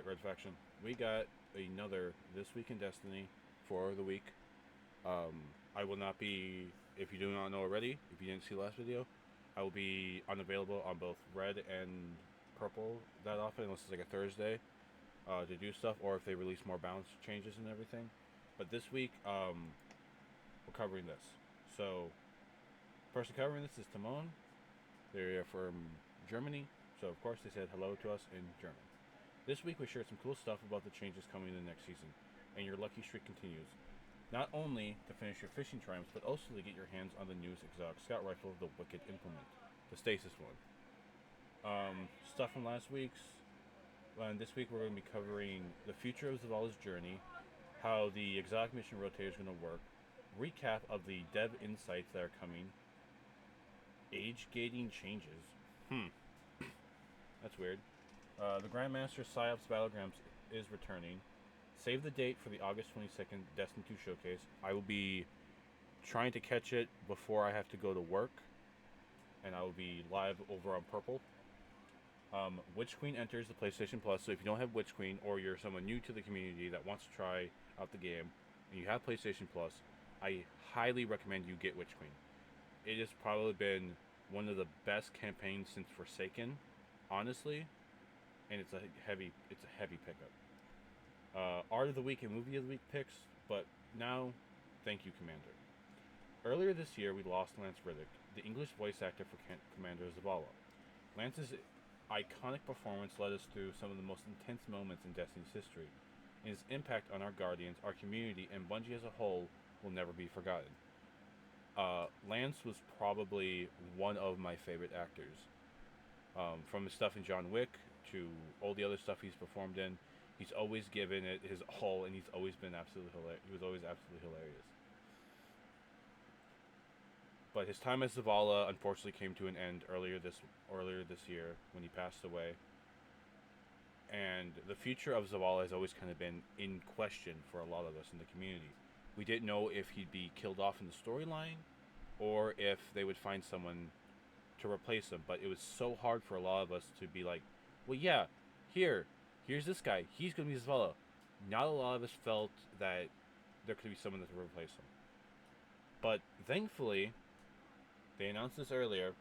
Alright, Red Faction. We got another This Week in Destiny for the week. I will not be, if you do not know already, if you didn't see the last video, I will be unavailable on both Red and Purple that often, unless it's like a Thursday, to do stuff, or if they release more balance changes and everything. But this week, we're covering this. So, person covering this is Timon. They're from Germany, so of course they said hello to us in German. This week we shared some cool stuff about the changes coming in the next season, and your lucky streak continues. Not only to finish your fishing triumphs, but also to get your hands on the newest exotic scout rifle, the Wicked Implement, the Stasis one. Stuff from last week's. And this week we're going to be covering the future of Zavala's journey, how the exotic mission rotator is going to work, recap of the dev insights that are coming, age gating changes. That's weird. The Grandmaster Psyops Battlegrounds is returning. Save the date for the August 22nd Destiny 2 showcase. I will be trying to catch it before I have to go to work, and I will be live over on Purple. Witch Queen enters the PlayStation Plus, so if you don't have Witch Queen, or you're someone new to the community that wants to try out the game, and you have PlayStation Plus, I highly recommend you get Witch Queen. It has probably been one of the best campaigns since Forsaken, honestly, and it's a heavy pickup. Art of the Week and Movie of the Week picks, but now, thank you, Commander. Earlier this year, we lost Lance Riddick, the English voice actor for Commander Zavala. Lance's iconic performance led us through some of the most intense moments in Destiny's history, and his impact on our Guardians, our community, and Bungie as a whole will never be forgotten. Lance was probably one of my favorite actors. From his stuff in John Wick to all the other stuff he's performed in, he's always given it his all, and he's always been absolutely hilarious. He was always absolutely hilarious. But his time as Zavala unfortunately came to an end earlier this year when he passed away. And the future of Zavala has always kind of been in question for a lot of us in the community. We didn't know if he'd be killed off in the storyline, or if they would find someone to replace him. But it was so hard for a lot of us to be like, well, yeah, here's this guy, he's going to be Zavala. Not a lot of us felt that there could be someone that would replace him. But thankfully, they announced this earlier.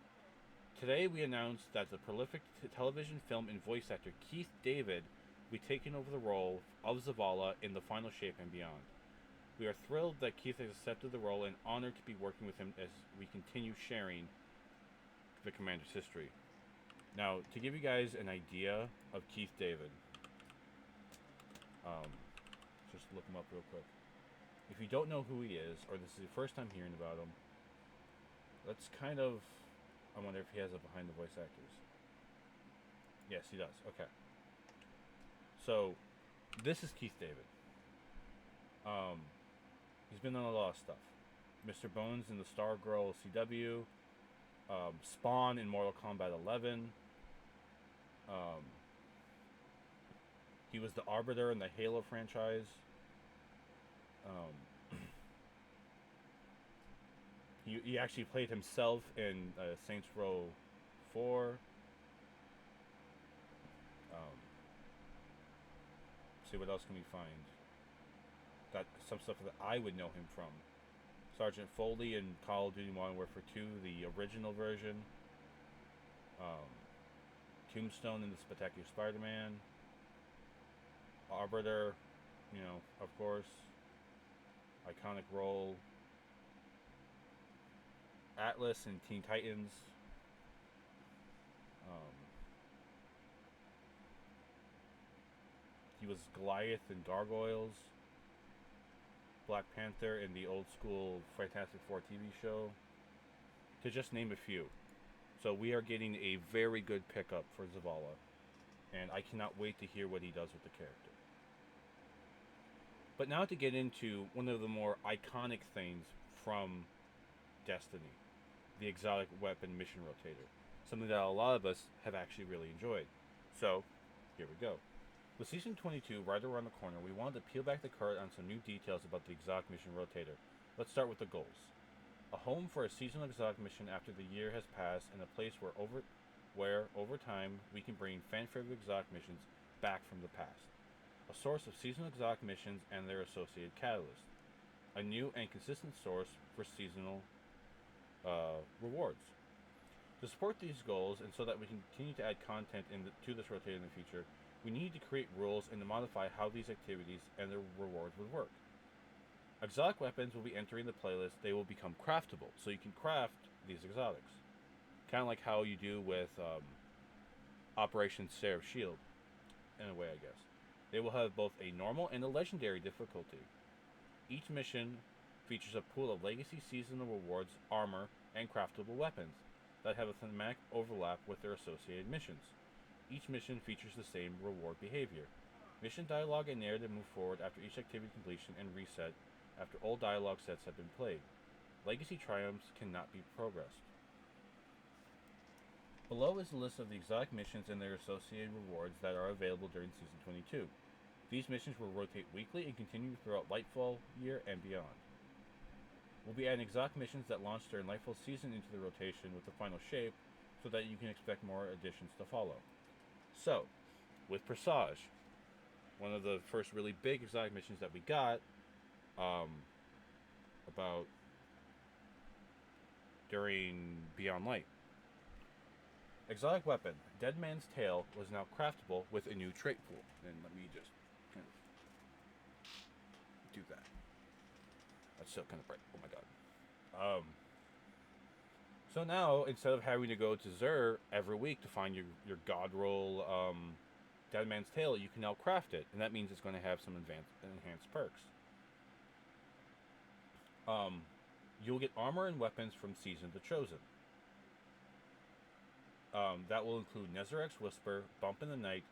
Today we announced that the prolific television, film, and voice actor Keith David will be taking over the role of Zavala in The Final Shape and beyond. We are thrilled that Keith has accepted the role and honored to be working with him as we continue sharing the Commander's history. Now, to give you guys an idea of Keith David, just look him up real quick. If you don't know who he is, or this is your first time hearing about him, let's kind of... I wonder if he has a behind the voice actors. Yes, he does. Okay. So, this is Keith David. He's been on a lot of stuff. Mr. Bones in the Stargirl CW. Spawn in Mortal Kombat 11. He was the Arbiter in the Halo franchise. He actually played himself in Saints Row 4. See what else can we find? Got some stuff that I would know him from. Sergeant Foley in Call of Duty Modern Warfare 2, the original version. Tombstone in the Spectacular Spider-Man. Arbiter, of course. Iconic role. Atlas in Teen Titans. He was Goliath in Gargoyles. Black Panther in the old school Fantastic Four TV show, to just name a few. So we are getting a very good pickup for Zavala, and I cannot wait to hear what he does with the character. But now to get into one of the more iconic things from Destiny, the exotic weapon mission rotator, something that a lot of us have actually really enjoyed. So, here we go. With Season 22 right around the corner, we wanted to peel back the curtain on some new details about the exotic mission rotator. Let's start with the goals. A home for a seasonal exotic mission after the year has passed, and a place where over time we can bring fan-favorite exotic missions back from the past, a source of seasonal exotic missions and their associated catalysts, a new and consistent source for seasonal rewards. To support these goals, and so that we can continue to add content to this rotator in the future, we need to create rules and to modify how these activities and their rewards would work. Exotic weapons will be entering the playlist. They will become craftable, so you can craft these exotics. Kind of like how you do with Operation Seraph Shield, in a way, I guess. They will have both a normal and a legendary difficulty. Each mission features a pool of legacy seasonal rewards, armor, and craftable weapons that have a thematic overlap with their associated missions. Each mission features the same reward behavior. Mission dialogue and narrative move forward after each activity completion and reset after all dialogue sets have been played. Legacy triumphs cannot be progressed. Below is a list of the exotic missions and their associated rewards that are available during Season 22. These missions will rotate weekly and continue throughout Lightfall year and beyond. We'll be adding exotic missions that launch during Lightfall season into the rotation with the final shape so that you can expect more additions to follow. So, with Presage, one of the first really big exotic missions that we got, about during Beyond Light. Exotic weapon, Dead Man's Tail, was now craftable with a new trait pool. And let me just kind of do that. That's still kind of bright. Oh my god. So now, instead of having to go to Xur every week to find your god roll Dead Man's Tail, you can now craft it. And that means it's going to have some enhanced perks. You'll get armor and weapons from Season of the Chosen. That will include Nezarek's Whisper, Bump in the Night,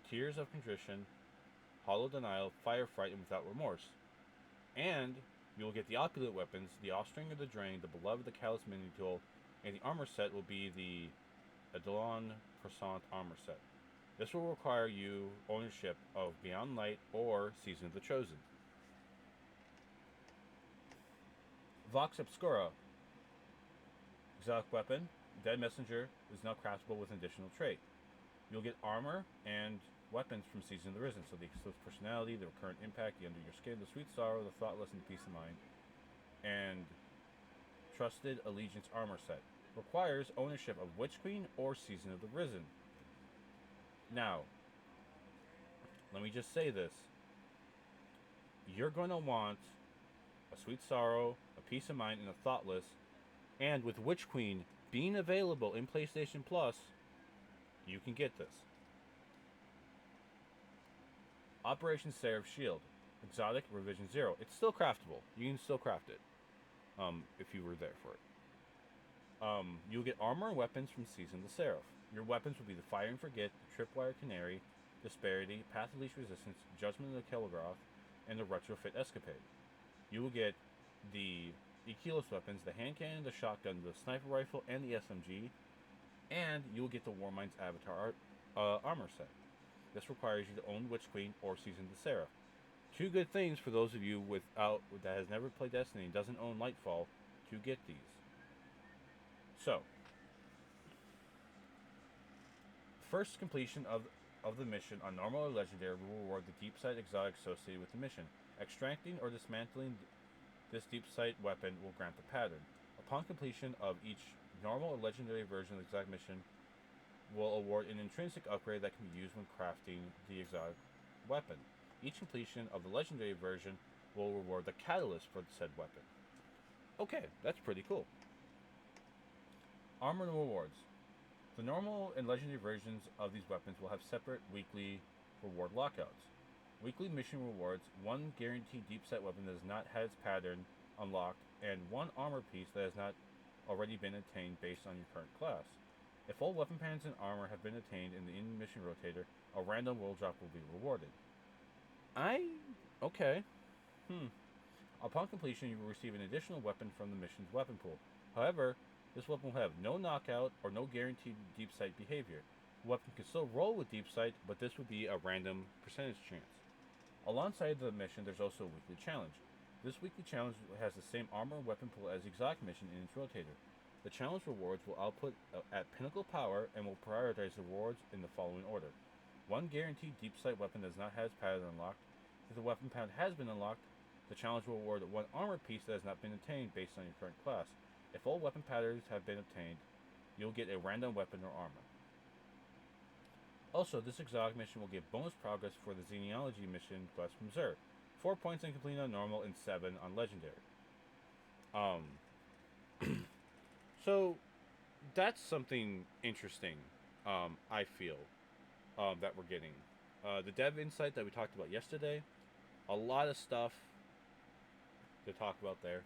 Tears of Contrition, Hollow Denial, Firefight, and Without Remorse. And you will get the opulent weapons, the Offspring of the Drain, the Beloved, the Callous Mini Tool, and the armor set will be the Eidolon Croissant armor set. This will require you ownership of Beyond Light or Season of the Chosen. Vox Obscura. Exotic weapon, Dead Messenger, is now craftable with an additional trait. You'll get armor and weapons from Season of the Risen, so the Eclipse Personality, the Recurrent Impact, the Under Your Skin, the Sweet Sorrow, the Thoughtless, and the Peace of Mind. And Trusted Allegiance armor set. Requires ownership of Witch Queen or Season of the Risen. Now, let me just say this. You're going to want a Sweet Sorrow, a Peace of Mind, and a Thoughtless. And with Witch Queen being available in PlayStation Plus, you can get this. Operation Seraph Shield. Exotic Revision 0. It's still craftable. You can still craft it. If you were there for it. You'll get armor and weapons from Season of the Seraph. Your weapons will be the Fire and Forget, the Tripwire Canary, Disparity, Path of Least Resistance, Judgment of the Telegraph, and the Retrofit Escapade. You will get the Ekilos weapons, the hand cannon, the shotgun, the sniper rifle, and the SMG, and you will get the Warmind's Avatar armor set. This requires you to own Witch Queen or Season of the Seraph. Two good things for those of you that has never played Destiny and doesn't own Lightfall to get these. So, first completion of the mission on normal or legendary will reward the deep sight exotic associated with the mission. Extracting or dismantling this deep sight weapon will grant the pattern. Upon completion of each normal or legendary version of the exotic mission, will award an intrinsic upgrade that can be used when crafting the exotic weapon. Each completion of the legendary version will reward the catalyst for the said weapon. Okay, that's pretty cool. Armor and rewards. The normal and legendary versions of these weapons will have separate weekly reward lockouts. Weekly mission rewards, one guaranteed deep set weapon that has not had its pattern unlocked, and one armor piece that has not already been attained based on your current class. If all weapon patterns and armor have been attained in the in-mission rotator, a random will drop will be rewarded. Okay. Upon completion, you will receive an additional weapon from the mission's weapon pool. However, this weapon will have no knockout or no guaranteed deep sight behavior. The weapon can still roll with deep sight, but this would be a random percentage chance. Alongside the mission, there's also a weekly challenge. This weekly challenge has the same armor and weapon pool as the exotic mission in its rotator. The challenge rewards will output at pinnacle power and will prioritize the rewards in the following order. One guaranteed deep sight weapon does not have its pattern unlocked. If the weapon pattern has been unlocked, the challenge will award one armor piece that has not been obtained based on your current class. If all weapon patterns have been obtained, you'll get a random weapon or armor. Also, this exotic mission will give bonus progress for the Xenology mission quest from Xur. 4 points on completing on normal and 7 on legendary. Um, so that's something interesting. I feel that we're getting. The dev insight that we talked about yesterday, a lot of stuff to talk about there.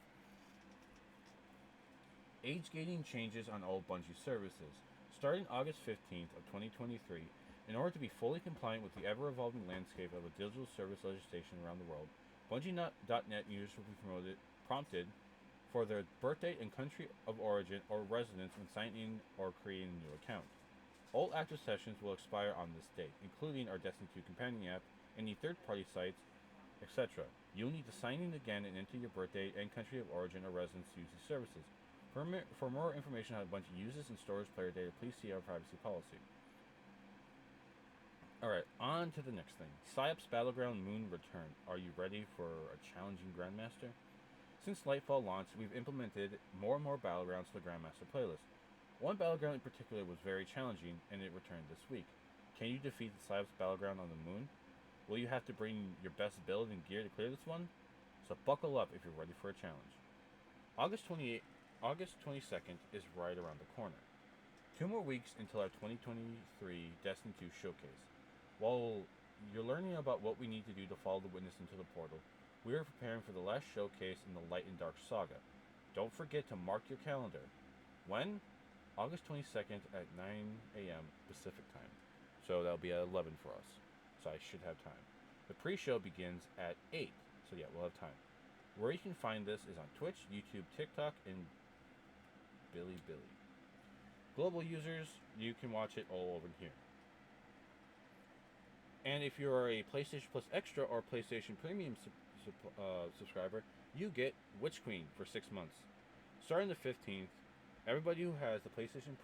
Age gating changes on all Bungie services. Starting August 15th of 2023, in order to be fully compliant with the ever-evolving landscape of a digital service legislation around the world, Bungie.net users will be prompted for their birth date and country of origin or residence when signing in or creating a new account. All active sessions will expire on this date, including our Destiny 2 companion app, any third-party sites, etc. You'll need to sign in again and enter your birth date and country of origin or residence to use these services. For more information on how Bungie uses and stores player data, please see our privacy policy. Alright, on to the next thing. PsyOps Battleground Moon Return. Are you ready for a challenging Grandmaster? Since Lightfall launched, we've implemented more and more Battlegrounds to the Grandmaster playlist. One Battleground in particular was very challenging, and it returned this week. Can you defeat the PsyOps Battleground on the Moon? Will you have to bring your best build and gear to clear this one? So buckle up if you're ready for a challenge. August 22nd is right around the corner. 2 more weeks until our 2023 Destiny 2 showcase. While you're learning about what we need to do to follow the witness into the portal, we are preparing for the last showcase in the Light and Dark saga. Don't forget to mark your calendar. When? August 22nd at 9 a.m. Pacific time. So that'll be at 11 for us. So I should have time. The pre-show begins at 8. So yeah, we'll have time. Where you can find this is on Twitch, YouTube, TikTok, and Bilibili. Global users, you can watch it all over here. And if you're a PlayStation Plus Extra or PlayStation Premium subscriber, you get Witch Queen for 6 months. Starting the 15th, everybody who has the PlayStation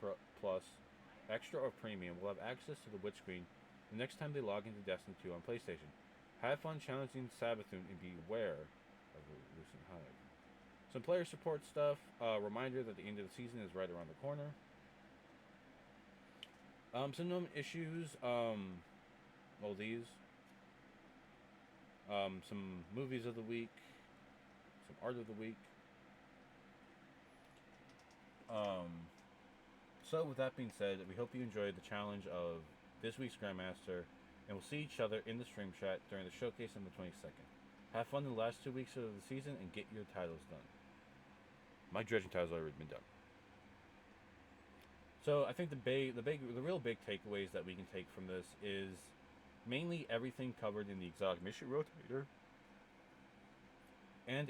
Plus Extra or Premium will have access to the Witch Queen the next time they log into Destiny 2 on PlayStation. Have fun challenging Sabathun and beware of the Lucent Hive. Some player support stuff. Reminder that the end of the season is right around the corner. Some known issues. These. Some movies of the week. Some art of the week. So with that being said, we hope you enjoyed the challenge of this week's Grandmaster, and we'll see each other in the stream chat during the showcase on the 22nd. Have fun in the last 2 weeks of the season and get your titles done. My dredging titles have already been done. So I think the real big takeaways that we can take from this is mainly everything covered in the exotic mission rotator, and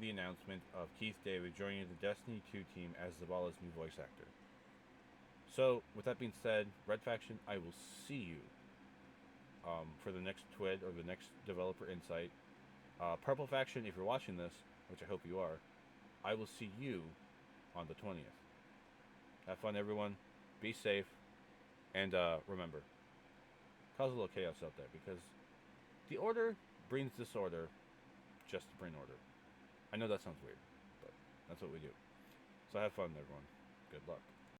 the announcement of Keith David joining the Destiny 2 team as Zabala's new voice actor. So with that being said, Red Faction, I will see you for the next TWID or the next developer insight. Purple Faction, if you're watching this, which I hope you are, I will see you on the 20th. Have fun, everyone. Be safe. And remember, cause a little chaos out there, because the Order brings disorder just to bring order. I know that sounds weird, but that's what we do. So have fun, everyone. Good luck.